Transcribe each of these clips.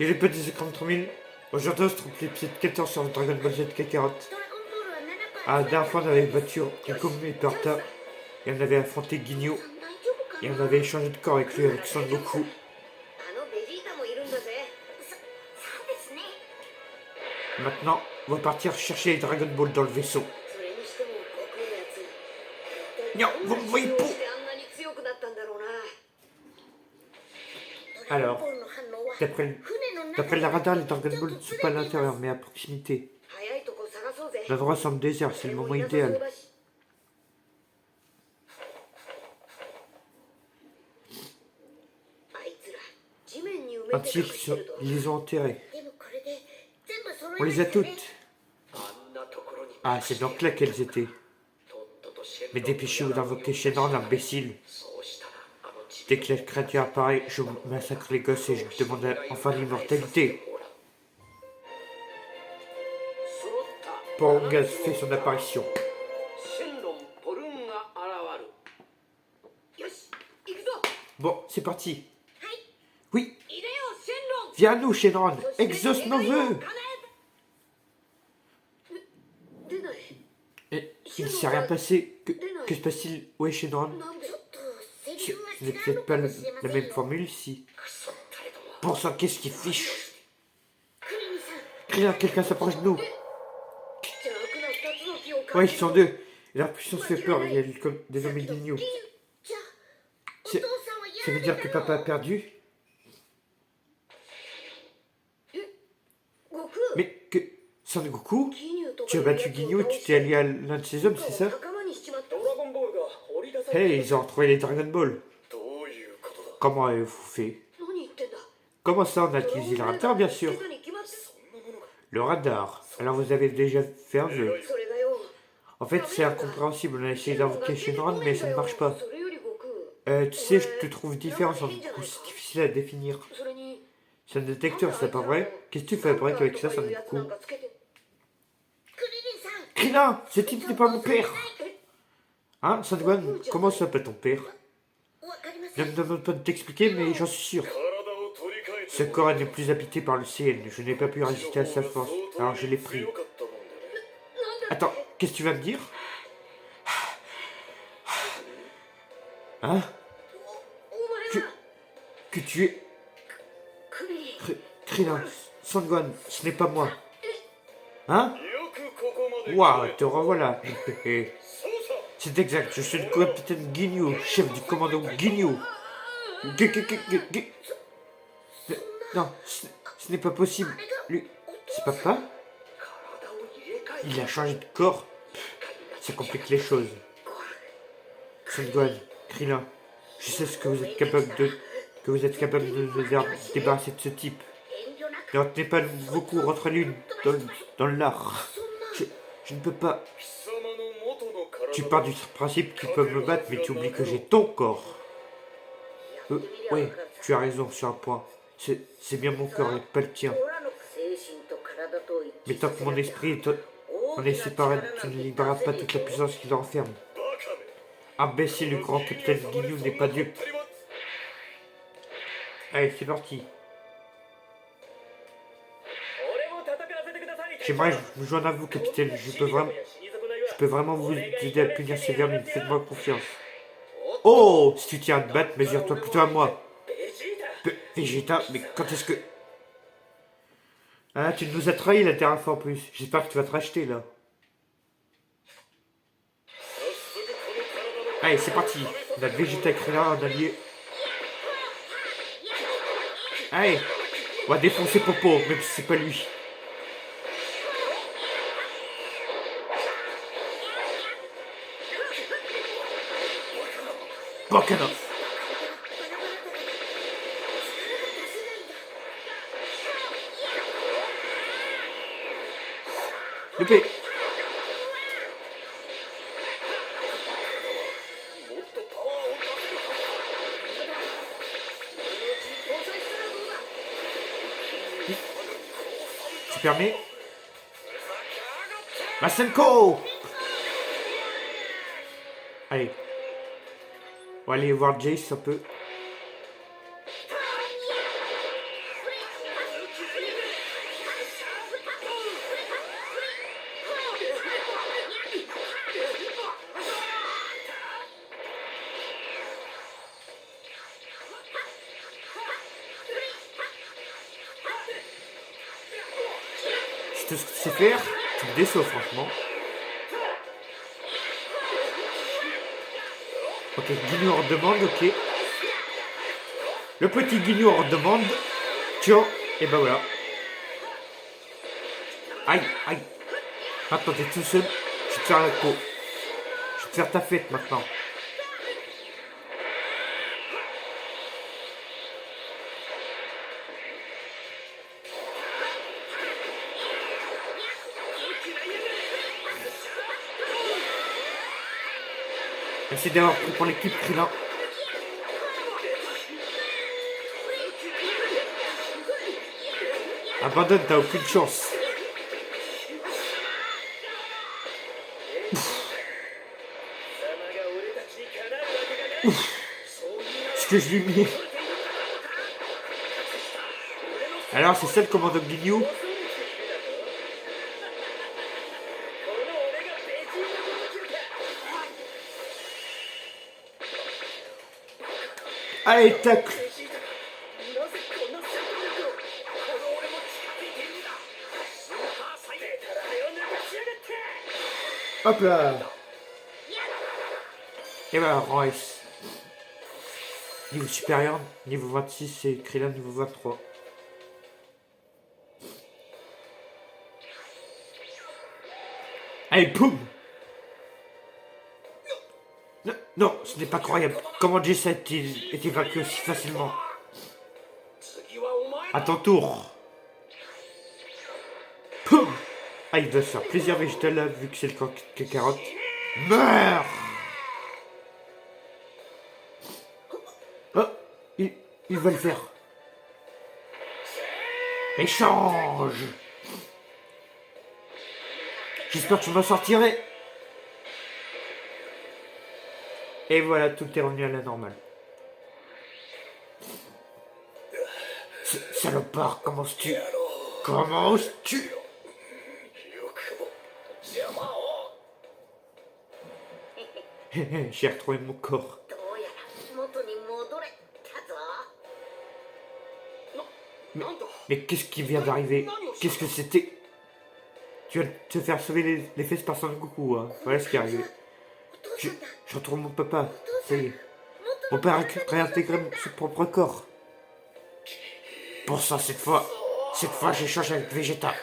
Il est pas des 53 000. Aujourd'hui, on se trouve l'épisode 14 sur Dragon Ball Z Kakarot. À la dernière fois, on avait battu Rikumu et Porta. Et on avait affronté Ginyu. Et on avait échangé de corps avec lui, avec Son Goku. Maintenant, on va partir chercher les Dragon Ball dans le vaisseau. Non, vous me voyez pas. Alors, d'après le radar, les Dragon Ball ne sont pas à l'intérieur, mais à proximité. L'endroit semble désert, c'est le moment idéal. Un tir, ils les ont enterrés. On les a toutes. Ah, c'est donc là qu'elles étaient. Mais dépêchez-vous d'invoquer Shenron, l'imbécile. Dès que la créature apparaît, je massacre les gosses et je demande enfin l'immortalité. Porunga fait son apparition. Bon, c'est parti. Oui. Viens à nous, Shenron. Exauce nos vœux. Et il ne s'est rien passé. Que se passe-t-il? Où est Shenron? Ce n'est peut-être pas la même formule ici. Bon sang, qu'est-ce qui fiche? Krillin, quelqu'un s'approche de nous. Ouais, ils sont deux. Et leur puissance fait peur. Il y a comme des hommes Ginyu. Ça veut dire que papa a perdu? Mais que... Son Goku, tu as battu Ginyu et tu t'es allié à l'un de ses hommes, c'est ça? Hey, ils ont retrouvé les Dragon Ball. Comment avez-vous fait? Comment ça, on a utilisé le radar, bien sûr. Le radar. Alors vous avez déjà fait un vœu. En fait, c'est incompréhensible. On a essayé d'invoquer Shenron, mais ça ne marche pas. Tu sais, je te trouve différent sans Goku. C'est difficile à définir. C'est un détecteur, c'est pas vrai? Qu'est-ce que tu fais après avec ça, Son Goku? Krillin, ce type n'est pas mon père. Hein, Son Gohan, comment ça peut ton père? Je ne me demande pas de t'expliquer, mais j'en suis sûr. Ce corps n'est plus habité par le ciel. Je n'ai pas pu résister à sa force, alors je l'ai pris. Attends, qu'est-ce que tu vas me dire? Hein? Que tu es... Krillin, Son Gohan, ce n'est pas moi. Hein? Waouh, te revoilà. C'est exact, je suis le capitaine Ginyu, chef du commando Ginyu. Non, ce n'est pas possible. Lui, c'est papa? Il a changé de corps. Ça complique les choses. Son Gohan, Krillin, je sais ce que vous êtes capable de... Que vous êtes capable de vous débarrasser de ce type. Ne retenez pas beaucoup, rentrez-lui dans l'art. Je ne peux pas... Tu pars du principe qu'ils peuvent me battre, mais tu oublies que j'ai ton corps. Oui, tu as raison sur un point. C'est bien mon corps et pas le tien. Mais tant que mon esprit est séparé, tu ne libéreras pas toute la puissance qui le renferme. Imbécile, le grand capitaine Ginyu n'est pas dupe. Allez, c'est parti. J'aimerais vous joindre à vous, capitaine. Je peux vraiment vous aider à punir ces vermines. Faites-moi confiance. Oh, si tu tiens à te battre, mesure-toi plutôt à moi. Vegeta, mais quand est-ce que... Ah, tu nous as trahi la dernière fois en plus. J'espère que tu vas te racheter, là. Allez, c'est parti. On a Vegeta et Krillin, un allié. Allez, on va défoncer Popo, même si c'est pas lui. Bakana. Le P. Tu permets? Masenko. Allez. On va aller voir Jace un peu. C'est tout ce que tu sais faire. Tu me déçois, franchement. Ok, Guignou hors demande, ok. Le petit Guignou hors demande. Tiens, et ben voilà. Aïe, aïe. Maintenant, t'es tout seul. Je vais te faire la peau. Je vais te faire ta fête maintenant. Merci d'avoir pris pour l'équipe Krillin. Abandonne, t'as aucune chance. Ce que je lui mets. Alors, c'est ça le commando Guignou. Allez, tacle. Hop là. Et ben, rang S. Niveau supérieur, niveau 26 et Krillin niveau 23. Allez, boum. Non, non, ce n'est pas croyable. Comment Jess a été vaincu aussi facilement? À ton tour. Poum. Ah, il doit se faire plaisir végétal là, vu que c'est le camp de carotte. Meurs. Oh, il va le faire. Échange. J'espère que tu m'en sortirais. Et voilà, tout est revenu à la normale. Salopard, comment oses-tu? Comment oses-tu? J'ai retrouvé mon corps. Mais qu'est-ce qui vient d'arriver? Qu'est-ce que c'était? Tu vas te faire sauver les fesses par Son Goku, hein. Voilà ce qui est arrivé. Je retrouve mon papa. Ça y est. Mon père a réintégré son propre corps. Pour ça, cette fois, j'échange avec Vegeta.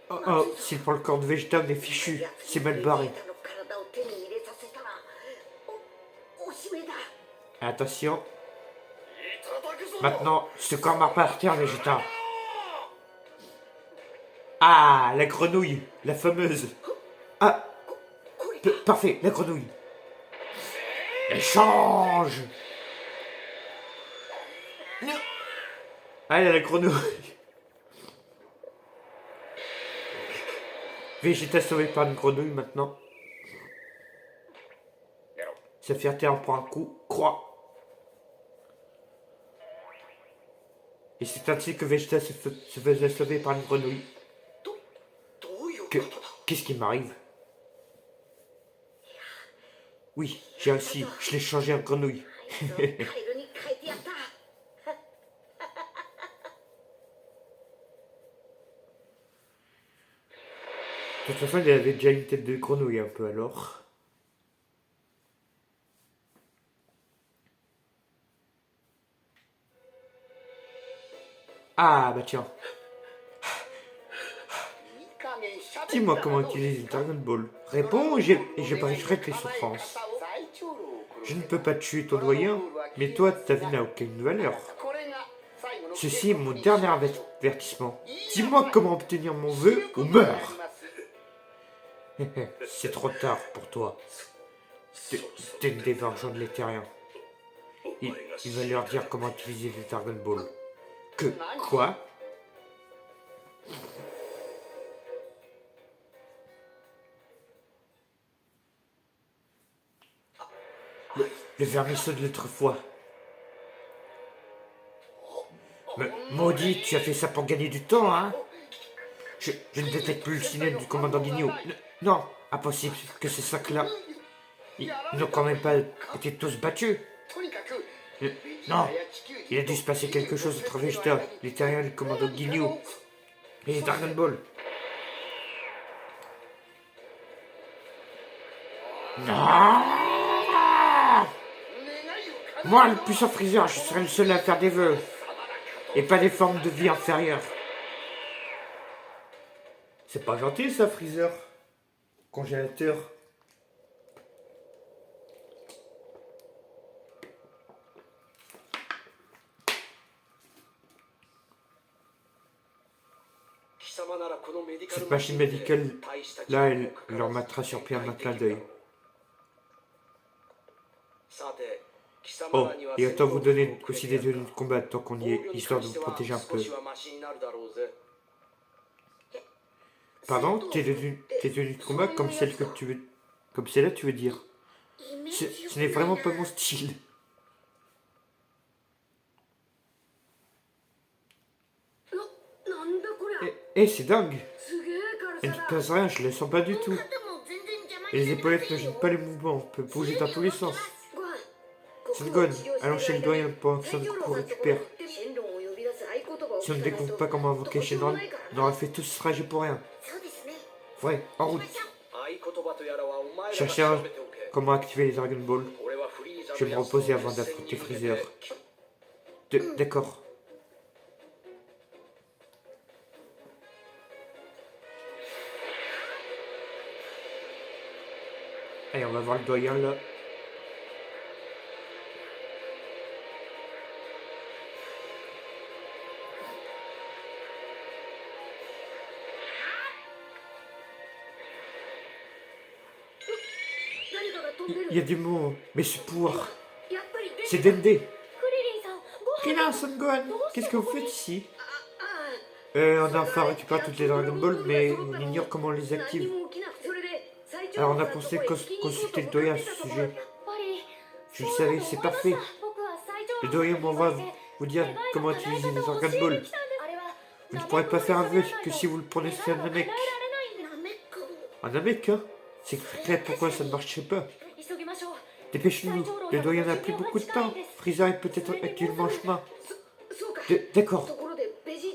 Oh oh, s'il prend le corps de Vegeta, on est fichu. C'est mal barré. Attention. Maintenant, ce corps marche par terre, Vegeta. Ah, la grenouille, la fameuse. Ah, parfait, la grenouille. Échange. Ah, la grenouille. Vegeta sauvé par une grenouille maintenant. Sa fierté en prend un coup. Croix. Et c'est ainsi que Vegeta se faisait sauver par une grenouille. Qu'est-ce qui m'arrive? Oui, j'ai réussi. Je l'ai changé en grenouille. De toute façon, il avait déjà une tête de grenouille un peu alors. Ah bah tiens. Dis-moi comment utiliser le Dragon Ball. Réponds et je bâcherai tes souffrances. Je ne peux pas tuer ton doyen, mais toi, ta vie n'a aucune valeur. Ceci est mon dernier avertissement. Dis-moi comment obtenir mon vœu ou meurs. C'est trop tard pour toi. T'es une des vengeants de l'éthérien. Il va leur dire comment utiliser le Dragon Ball. Quoi? Le vermisseau de l'autre fois. Maudit, tu as fait ça pour gagner du temps, hein? Je ne détecte plus le signal du commandant Guignou. Non, impossible que ces sacs-là. Ils n'ont quand même pas été tous battus. Non, il a dû se passer quelque chose entre Vegeta, les terriens, le commando Ginyu et les Dragon Ball. Non! Moi, le puissant Freezer, je serai le seul à faire des vœux. Et pas des formes de vie inférieures. C'est pas gentil ça, Freezer. Congélateur. Cette machine médicale, là, elle leur mettra sur pied un clin d'œil. Oh, et autant vous donner aussi des tenues de combat tant qu'on y est, histoire de vous protéger un peu. Pardon, tes tenues de combat comme celle que tu veux... Comme celle-là, tu veux dire. Ce n'est vraiment pas mon style. C'est dingue. Elle ne pèse rien, je ne la sens pas du tout. Et les épaulettes ne gênent pas les mouvements, on peut bouger dans tous les sens. C'est Gon, allons chez le doyen pendant que Son Goku récupère. Si on ne découvre pas comment invoquer Shenron, on aura fait tout ce trajet pour rien. Ouais, en route. Cherchez comment activer les Dragon Ball. Je vais me reposer avant d'affronter Freezer. D'accord. Allez, on va voir le doyen là. Il y a du mots, mais ce pouvoir, c'est Dende. Krillin, Son Gohan, qu'est-ce que vous faites ici? On a enfin récupéré toutes les Dragon Ball, mais on ignore comment on les active. Alors on a pensé consulter le doyen à ce sujet. Je le savais, c'est parfait. Le doyen m'envoie vous dire comment utiliser les Dragon Ball. Vous ne pourrez pas faire un vœu que si vous le prononcez un Namek. Un Namek, hein? C'est clair pourquoi ça ne marcherait pas. Dépêchez-nous, le doyen n'a plus beaucoup de temps. Freezer est peut-être actuellement en chemin. D'accord.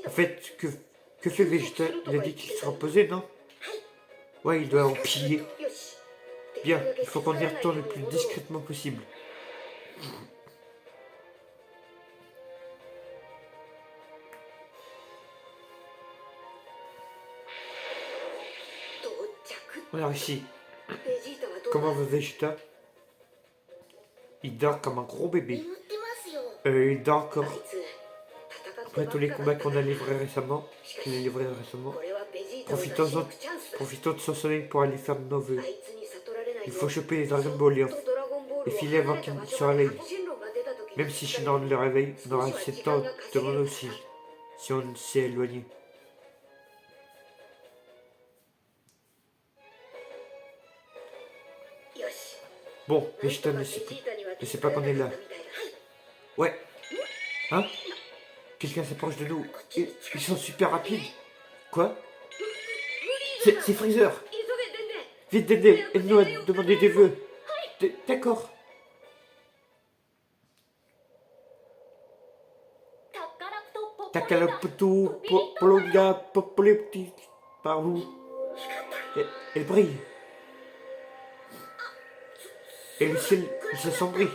En fait, que fait Vegeta? Il a dit qu'il se reposait, non? Ouais, il doit en piller. Bien, il faut qu'on y retourne le plus discrètement possible. On a réussi. Comment va Vegeta? Il dort comme un gros bébé. Il dort encore. Après tous les combats qu'on a livrés récemment, profitons de son sommeil pour aller faire de nos vœux. Il faut choper les Dragon Ball et filer avant qu'il ne se réveille. Même si Shenron le réveille, on aura assez de temps de demander aussi, si on s'est éloigné. Bon, Vegeta ne sait pas qu'on est là. Ouais. Hein? Quelqu'un s'approche de nous. Ils sont super rapides. Quoi? C'est Freezer. Vite, Dende, aide-nous à demander des vœux. D'accord. Takalaputu, Pologa, Popolepti, par où? Elle brille. Et le ciel s'assombrit.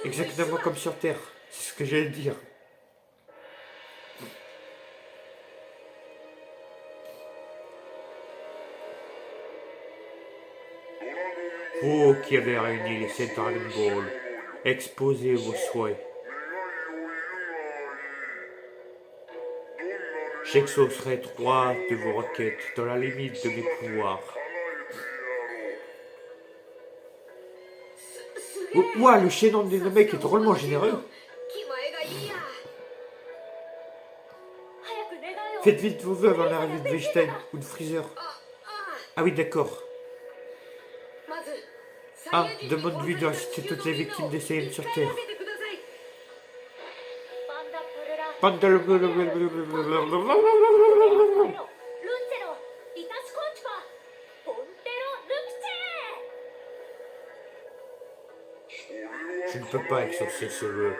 Exactement comme sur Terre. C'est ce que j'allais dire. Vous qui avez réuni les 7 Dragon Ball, exposez vos souhaits. J'exaucerai 3 de vos requêtes dans la limite de mes pouvoirs. Ouah, le Shenron des Namek est drôlement généreux. Faites vite vos vœux avant l'arrivée de Vegeta ou de Freezer. Ah oui, d'accord. Demande-lui de réciter toutes les victimes des Saiyans sur Terre. Je ne peux pas exaucer ce vœu.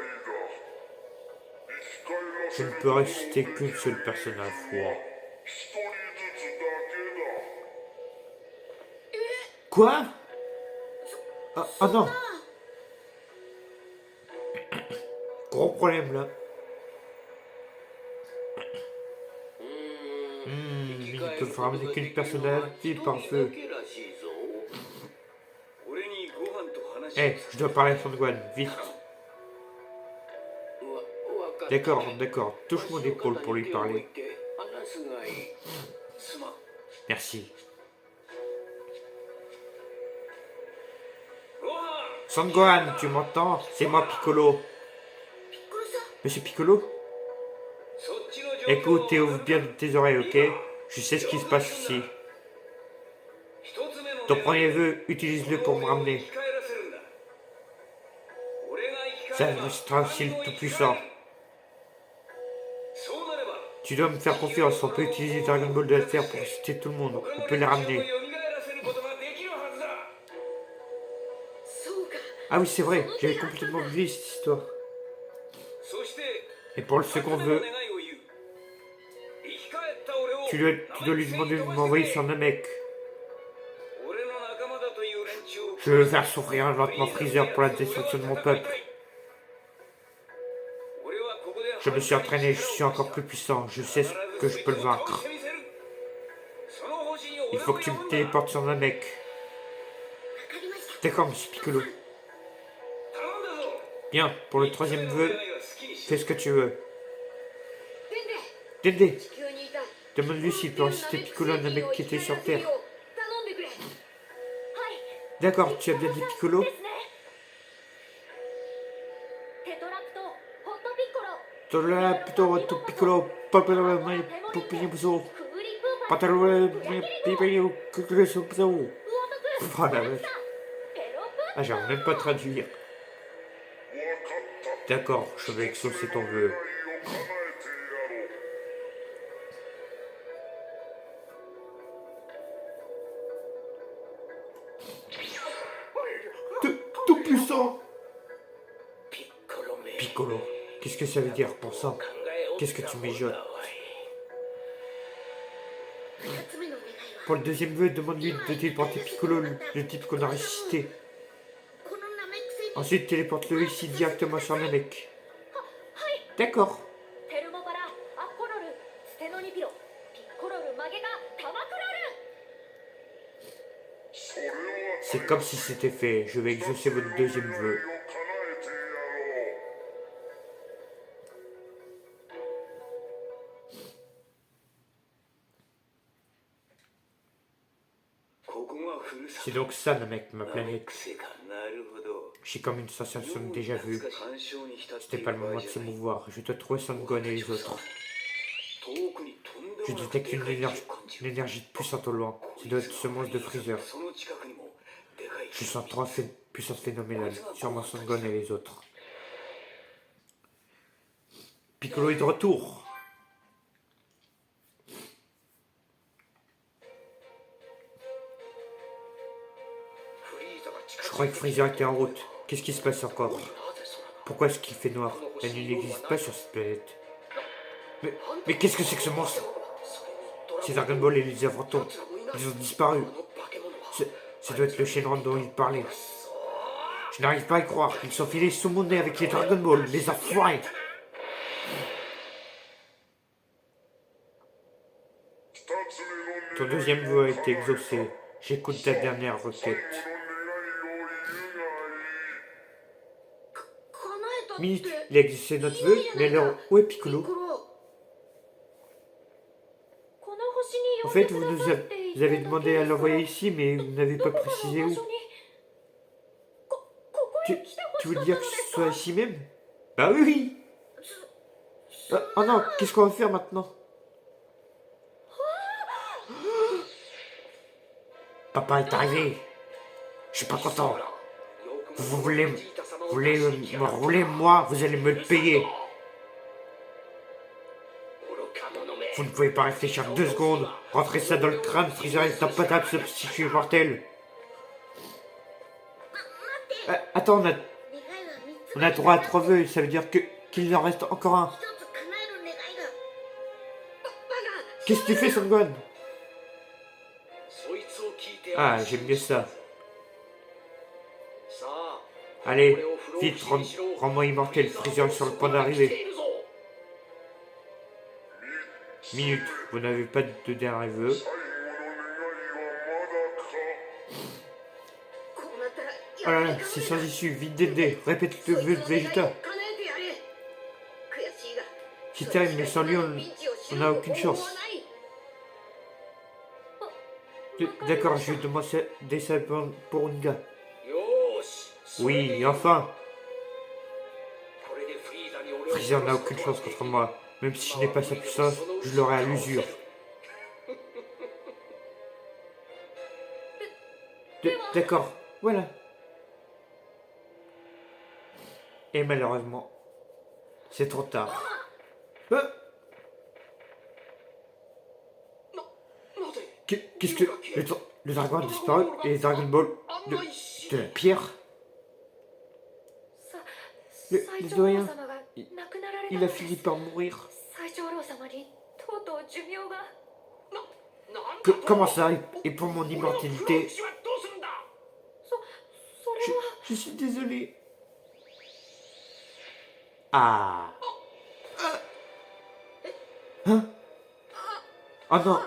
Je ne peux réciter qu'une seule personne à la fois. Quoi? Ah non! Gros problème là. Il ne peut ramener qu'une personne à la vie par feu. Eh, je dois parler à Son Gohan, vite. D'accord, d'accord. Touche mon épaule pour lui parler. Merci. Son Gohan, tu m'entends? C'est moi Piccolo. Monsieur Piccolo? Écoute et ouvre bien tes oreilles, ok? Je sais ce qui se passe ici. Ton premier vœu, utilise-le pour me ramener. Ça restera aussi le tout-puissant. Tu dois me faire confiance, on peut utiliser Dragon Ball de la Terre pour ressusciter tout le monde. On peut les ramener. Ah oui, c'est vrai, j'avais complètement oublié cette histoire. Et pour le second vœu, tu dois lui demander de m'envoyer sur Namek. Je veux faire souffrir lentement Freezer pour la destruction de mon peuple. Je me suis entraîné, je suis encore plus puissant. Je sais que je peux le vaincre. Il faut que tu me téléportes sur Namek. D'accord, monsieur Piccolo. Bien, pour le troisième vœu, fais ce que tu veux. Dende, demande-lui s'il peut réciter Piccolo à Namek qui était sur Terre. D'accord, tu as bien dit Piccolo? Piccolo, ah, j'arrive même pas à traduire. D'accord, je vais exaucer ton vœu. Tout puissant. Piccolo, qu'est-ce que ça veut dire pour ça? Qu'est-ce que tu mijotes? Pour le deuxième vœu, demande-lui de téléporter Piccolo, le type qu'on a ressuscité. Ensuite, téléporte-le ici directement sur Namek. D'accord. C'est comme si c'était fait. Je vais exaucer votre deuxième vœu. C'est donc ça, Namek, ma planète. J'ai comme une sensation de déjà vu. C'était pas le moment de s'émouvoir. Je dois trouver Son Gohan et les autres. Je détecte une énergie puissante au loin. Ça doit être ce monstre de Freezer. Je sens trois puissances phénoménales. Sûrement Son Gohan et les autres. Piccolo est de retour. Je croyais que Freezer était en route. Qu'est-ce qui se passe encore? Pourquoi est-ce qu'il fait noir? La nuit n'existe pas sur cette planète. Mais qu'est-ce que c'est que ce monstre? C'est Dragon Ball et les Aventons. Ils ont disparu. Ça doit être le Shenron dont il parlait. Je n'arrive pas à y croire. Ils sont filés sous mon nez avec les Dragon Ball, les enfoirés. Ton deuxième vœu a été exaucé. J'écoute ta dernière requête. Minute, il a exaucé notre vœu, mais alors où est Piccolo? En fait, vous avez demandé à l'envoyer ici, mais vous n'avez pas précisé où. Tu veux dire que ce soit ici même? Bah oui! Oh non, qu'est-ce qu'on va faire maintenant? Papa est arrivé. Je suis pas content. Vous voulez me rouler, moi, vous allez me le payer. Vous ne pouvez pas réfléchir 2 secondes. Rentrez ça dans le crâne, Freezer est incapable de se substituer mortel. Attends, On a droit à 3 vœux, ça veut dire qu'il en reste encore un. Qu'est-ce que tu fais, Son Gohan? Ah, j'aime bien ça. Allez, vite, rends-moi immortel. Freezer est sur le point d'arriver. Minute, vous n'avez pas de dernier vœu. Oh là là, c'est sans issue, vite Dédé, répète le vœu de Vegeta. C'est terrible, mais sans lui, on n'a aucune chance. D'accord, je vais demander ça pour Unga. Oui, enfin. Freezer n'a aucune chance contre moi. Même si je n'ai pas sa puissance, je l'aurai à l'usure. D'accord, voilà. Et malheureusement, c'est trop tard. Qu'est-ce que... Le dragon a disparu et les Dragon Ball de la pierre. Le doyen, il a fini par mourir. Comment ça? Et pour mon immortalité? Je suis désolé. Ah. Hein? Oh non.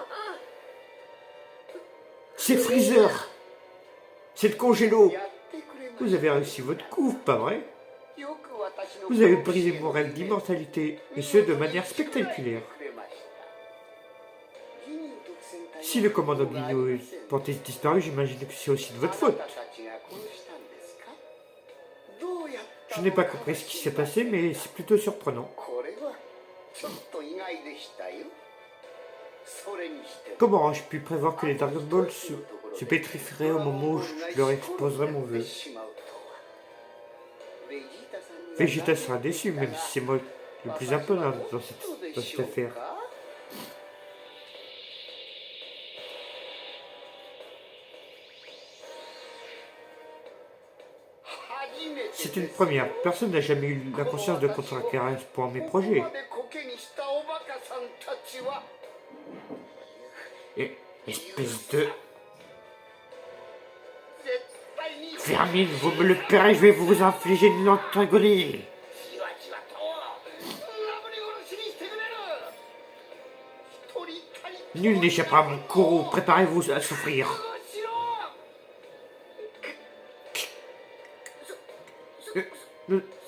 C'est Freezer. C'est le congélo. Vous avez réussi votre coup, pas vrai? Vous avez brisé mon rêve d'immortalité, et ce de manière spectaculaire. Si le commandant Ginyu portait disparu, j'imagine que c'est aussi de votre faute. Je n'ai pas compris ce qui s'est passé, mais c'est plutôt surprenant. Comment aurais-je pu prévoir que les Dragon Ball se pétrifieraient au moment où je leur exposerai mon vœu? Vegeta sera déçu, même si c'est moi le plus important dans cette affaire. C'est une première. Personne n'a jamais eu la conscience de contre-acquérir à ce point mes projets. Et espèce de... Vermine, vous me le paierez, je vais vous infliger une lente agonie. Nul n'échappera à mon courroux, préparez-vous à souffrir.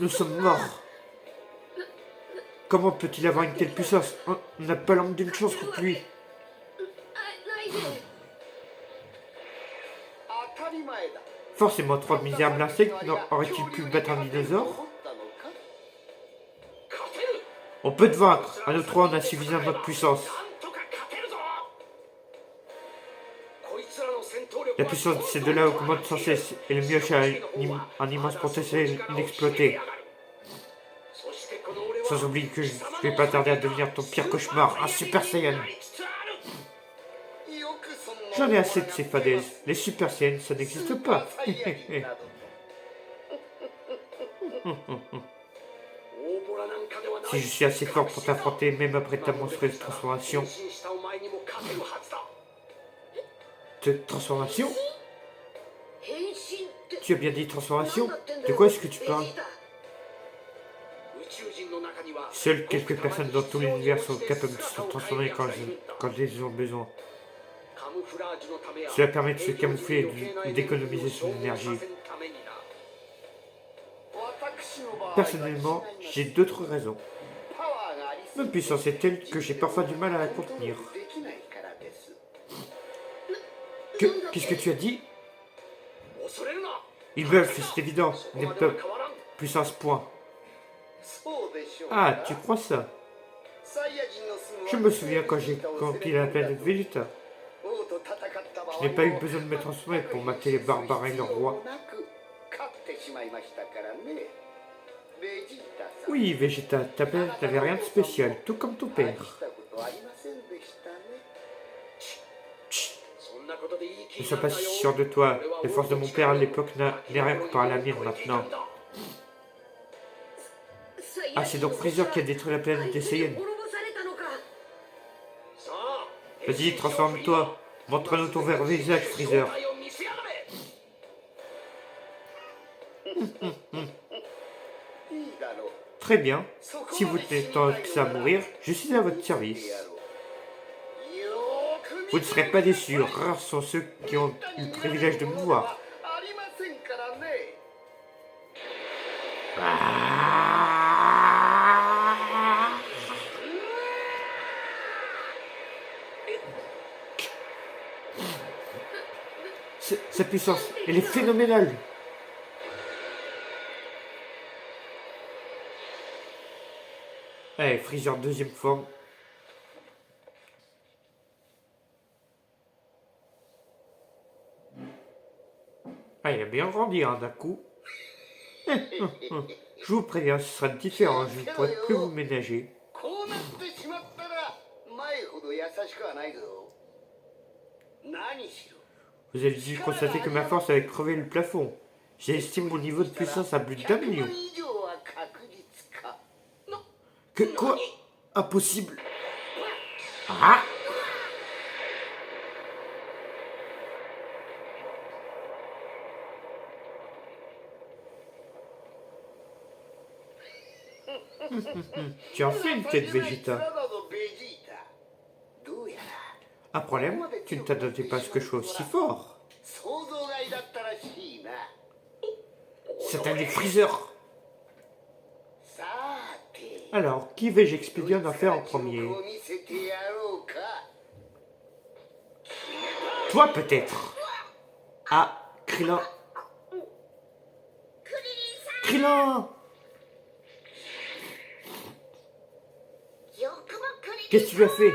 Nous sommes morts. Comment peut-il avoir une telle puissance? On n'a pas l'âme d'une chance contre lui. Forcément, 3 misérables insectes auraient-ils pu battre un dinosaure? On peut te vaincre. À nous 3, on a suffisamment de puissance. La puissance de ces deux-là augmente sans cesse, et le mioche a un immense potentiel inexploité. Sans oublier que je vais pas tarder à devenir ton pire cauchemar, un Super Saiyan. J'en ai assez de ces fadaises. Les Super Saiyans, ça n'existe pas. Si je suis assez fort pour t'affronter, même après ta monstrueuse transformation... Transformation? Tu as bien dit transformation? De quoi est-ce que tu parles? Seules quelques personnes dans tout l'univers sont capables de se transformer quand ils ont besoin. Cela permet de se camoufler et d'économiser son énergie. Personnellement, j'ai d'autres raisons. Ma puissance est telle que j'ai parfois du mal à la contenir. Qu'est-ce que tu as dit? Ils veulent, c'est évident, n'est pas puissance point. Ah, tu crois ça? Je me souviens quand j'ai conquis la planète Vegeta. Je n'ai pas eu besoin de me transformer pour mater les barbares et leur roi. Oui, Vegeta, ta planète n'avait rien de spécial, tout comme ton père. Ne sois pas si sûr de toi. Les forces de mon père à l'époque n'est rien comparé à la mienne maintenant. Ah, c'est donc Freezer qui a détruit la planète des Saiyans. Vas-y, transforme-toi. Montre-nous ton vrai visage, Freezer. Très bien. Si vous tenez tant que ça à mourir, je suis à votre service. Vous ne serez pas déçus. Rares sont ceux qui ont eu le privilège de me voir. Sa puissance, elle est phénoménale. Allez, Freezer deuxième forme. Ah, il a bien grandi hein, d'un coup. Je vous préviens, ce sera différent. Je ne pourrai plus vous ménager. Vous avez dû constater que ma force avait crevé le plafond. J'estime mon niveau de puissance à plus d'1 million. Que quoi? Impossible. Ah! Tu en fais une tête, Vegeta. Un problème? Tu ne t'attendais pas à ce que je sois aussi fort. C'est un des Freezer. Alors, qui vais-je expédier en enfer en premier? Toi peut-être. Ah, Krillin. Krillin! Qu'est-ce que tu lui as fait?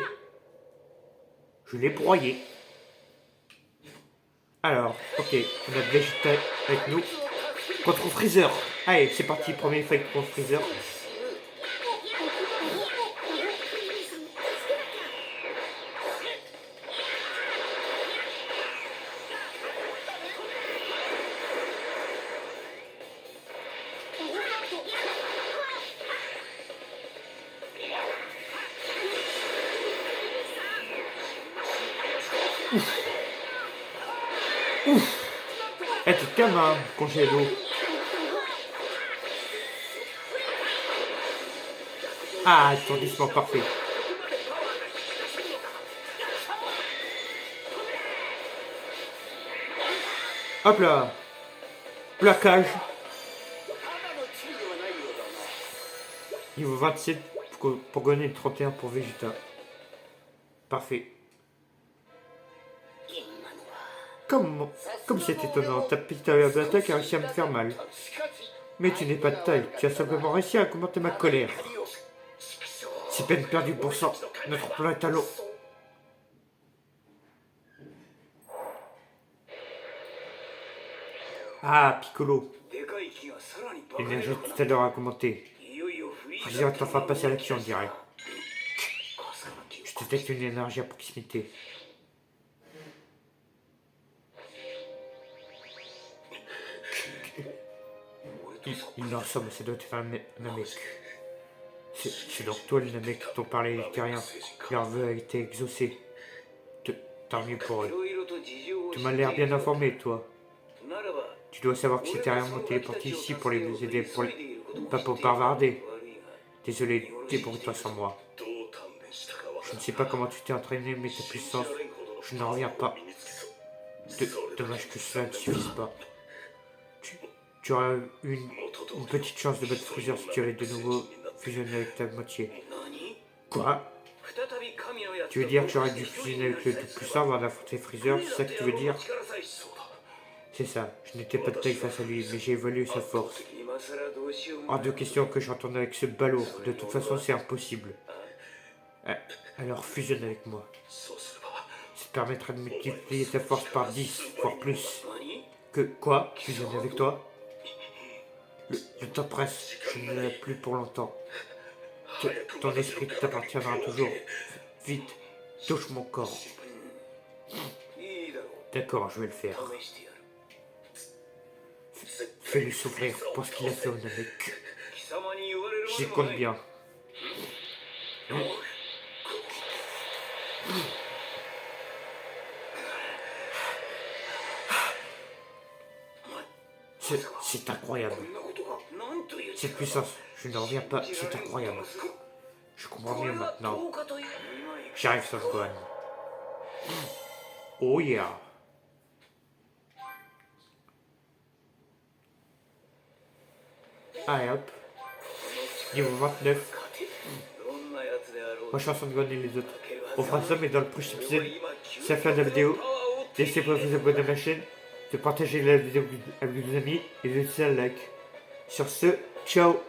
Je l'ai broyé. Alors, ok, on a Vegeta avec nous. Contre Freezer. Allez, c'est parti, premier fight contre Freezer. Ouf. Eh, tu te calmes, hein, congélo. Ah, étourdissement parfait. Hop là. Plaquage. Niveau 27 pour gagner 31 pour Vegeta. Parfait. Comme c'est étonnant, ta petite attaque a réussi à me faire mal. Mais tu n'es pas de taille, tu as simplement réussi à commenter ma colère. C'est peine perdue pour ça, notre plan est à l'eau. Ah, Piccolo. L'énergie tout à l'heure a commenté. Freezer est enfin passé à l'action, on dirait. Je détecte une énergie à proximité. Il en somme, ça doit être un Namek. C'est donc toi le Namek dont parlait les terriens. Leur vœu a été exaucé. Tant mieux pour eux. Tu m'as l'air bien informé, toi. Tu dois savoir que ces terriens m'ont téléporté ici pour les aider, pas pour bavarder. Désolé, débrouille-toi sans moi. Je ne sais pas comment tu t'es entraîné, mais ta puissance, je n'en reviens pas. Dommage que cela ne suffise pas. Tu auras une petite chance de battre Freezer si tu avais de nouveau fusionné avec ta moitié. Quoi? Tu veux dire que j'aurais dû fusionner avec le Tout-Puissant avant d'affronter Freezer? C'est ça que tu veux dire? C'est ça, je n'étais pas de taille face à lui, mais j'ai évalué sa force. Hors de question que j'entende avec ce balourd, de toute façon c'est impossible. Alors fusionne avec moi. Ça te permettra de multiplier ta force par 10, voire plus. Que quoi? Fusionner avec toi? Le temps presse, je ne l'ai plus pour longtemps. Ton esprit t'appartiendra toujours. Vite, touche mon corps. D'accord, je vais le faire. Fais-le souffrir pour ce qu'il a fait au Namek. J'y compte bien. C'est incroyable. Cette puissance, je ne reviens pas, c'est incroyable. Je comprends mieux maintenant. J'arrive sur le Gohan. Oh yeah. Allez hop. Niveau 29. Moi je suis en train de gagner les autres. On fera ça, mais dans le prochain épisode, c'est la fin de la vidéo. N'hésitez pas à vous abonner à ma chaîne, de partager la vidéo avec vos amis et de laisser un like. Sur ce, ciao.